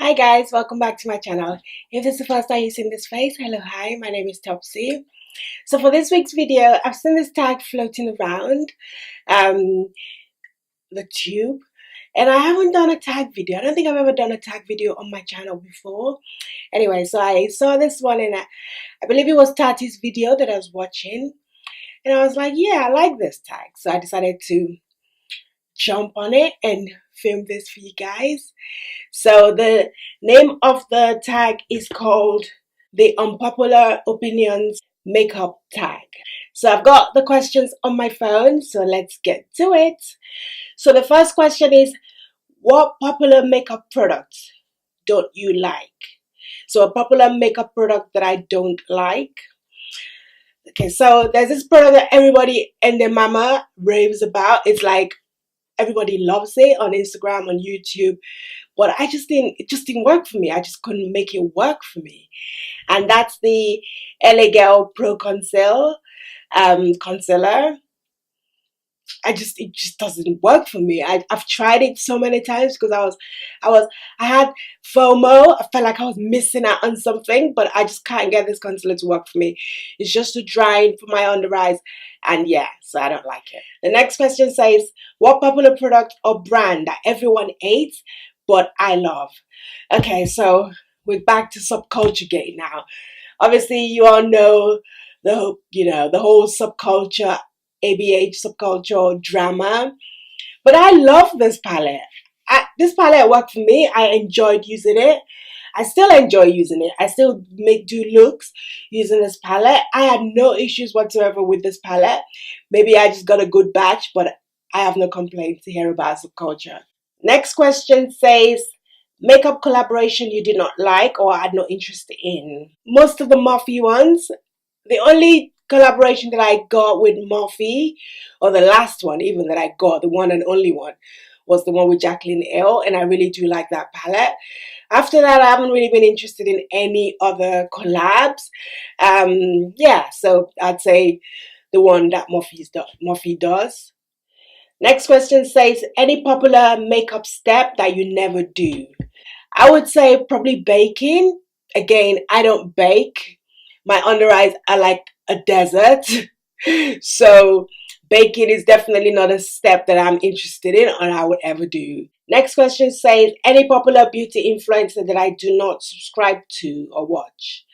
Hi guys, welcome back to my channel. If this is the first time you've seen this face, hello, hi, my name is Topsy. So for this week's video, I've seen this tag floating around the tube, and I haven't done a tag video. I don't think I've ever done a tag video on my channel before. Anyway, so I saw this one, and I believe it was Tati's video that I was watching, and I was like, yeah, I like this tag. So I decided to jump on it and film this for you guys. So the name of the tag is called the Unpopular Opinions Makeup Tag. So I've got the questions on my phone, so let's get to it. So the first question is, what popular makeup products don't you like? So a popular makeup product that I don't like. Okay, so there's this product that everybody and their mama raves about. It's like everybody loves it on Instagram, on YouTube, but it just didn't work for me. I just couldn't make it work for me. And that's the LA Girl Pro Concealer. It just doesn't work for me. I've tried it so many times because I had FOMO. I felt like I was missing out on something, but I just can't get this concealer to work for me. It's just too drying for my under eyes, and yeah, so I don't like it. The next question says, what popular product or brand that everyone hates but I love? Okay, so we're back to subculture gate now. Obviously, you all know the whole subculture, ABH subculture drama. But I love this palette. This palette worked for me. I enjoyed using it. I still enjoy using it. I still do looks using this palette. I had no issues whatsoever with this palette. Maybe I just got a good batch, but I have no complaints to hear about subculture. Next question says, makeup collaboration you did not like or had no interest in. Most of the Morphe ones. The only collaboration that I got with Morphe, or the last one even that I got, the one and only one, was the one with Jacqueline Hill, and I really do like that palette. After that, I haven't really been interested in any other collabs. Yeah, so I'd say the one that Morphe does. Next question says, any popular makeup step that you never do? I would say probably baking. Again, I don't bake. My under eyes are like a desert. So baking is definitely not a step that I'm interested in or I would ever do. Next question says, any popular beauty influencer that I do not subscribe to or watch?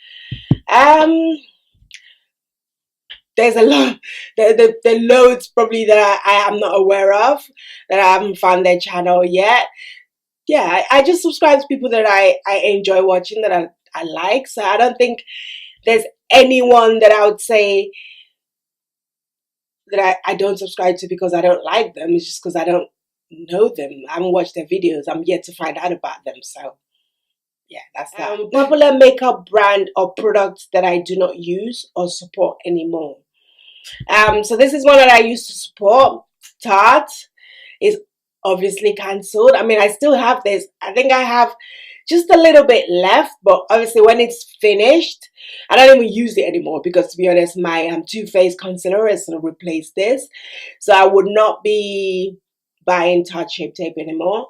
There's a lot, the loads probably that I am not aware of, that I haven't found their channel yet. Yeah, I just subscribe to people that I enjoy watching, that I like. So I don't think there's anyone that I would say that I don't subscribe to because I don't like them. It's just because I don't know them. I haven't watched their videos. I'm yet to find out about them. So yeah, that's that. Popular makeup brand or products that I do not use or support anymore. So this is one that I used to support. Tarte is obviously cancelled. I mean, I still have this. I think I have just a little bit left, but obviously when it's finished, I don't even use it anymore because, to be honest, my Too Faced concealer is going to replace this. So I would not be buying Tarte Shape Tape anymore.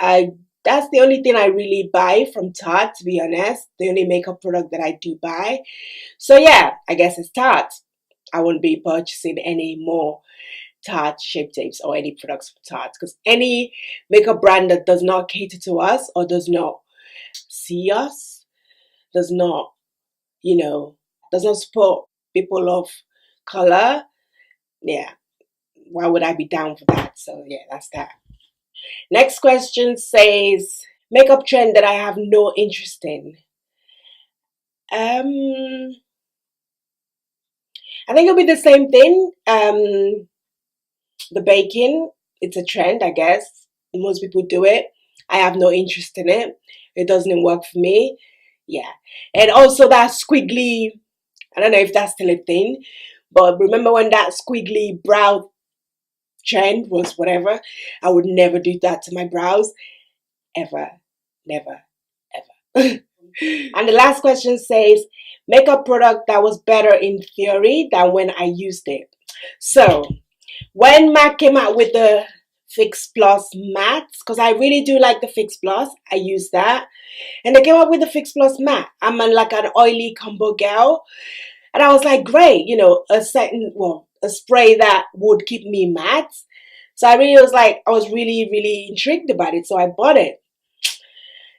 That's the only thing I really buy from Tarte, to be honest. The only makeup product that I do buy. So yeah, I guess it's Tarte. I won't be purchasing any more Tarte Shape Tapes or any products from Tarte, because any makeup brand that does not cater to us or does not see us, does not support people of color, yeah, why would I be down for that? So yeah, that's that. Next question says, makeup trend that I have no interest in. I think it'll be the same thing. The baking, it's a trend, I guess. Most people do it. I have no interest in it. It doesn't work for me. Yeah. And also that squiggly, I don't know if that's still a thing, but remember when that squiggly brow trend was whatever? I would never do that to my brows. Ever. Never. Ever. And the last question says, makeup product that was better in theory than when I used it. So when MAC came out with the Fix Plus matte because I really do like the Fix Plus. I use that. And they came up with the Fix Plus matte. I'm like an oily combo girl. And I was like, great, you know, a spray that would keep me matte. So I was really, really intrigued about it. So I bought it.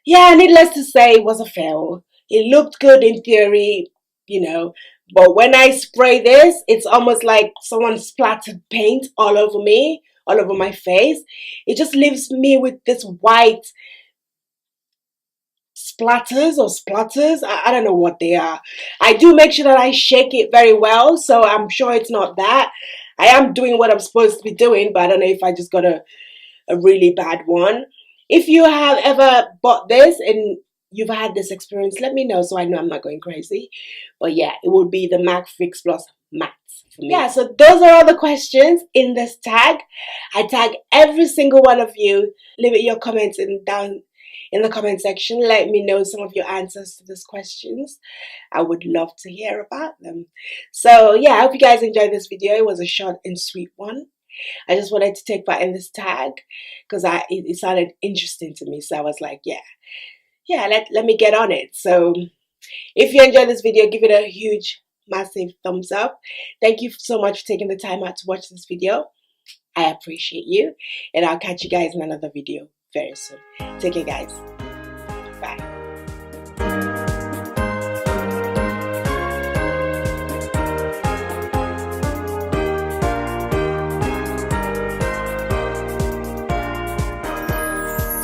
Yeah, needless to say, it was a fail. It looked good in theory, you know, but when I spray this, it's almost like someone splattered paint all over me, all over my face. It just leaves me with this white splatters or splutters. I don't know what they are. I do make sure that I shake it very well, so I'm sure it's not that. I am doing what I'm supposed to be doing, but I don't know if I just got a really bad one. If you have ever bought this and you've had this experience, let me know so I know I'm not going crazy. But yeah, it would be the MAC Fix Plus Matte for me. Yeah, so those are all the questions in this tag. I tag every single one of you. Leave it your comments down in the comment section. Let me know some of your answers to these questions. I would love to hear about them. So yeah, I hope you guys enjoyed this video. It was a short and sweet one. I just wanted to take part in this tag because it sounded interesting to me. So I was like, let me get on it. So if you enjoyed this video, give it a huge, massive thumbs up. Thank you so much for taking the time out to watch this video. I appreciate you. And I'll catch you guys in another video very soon. Take care, guys. Bye.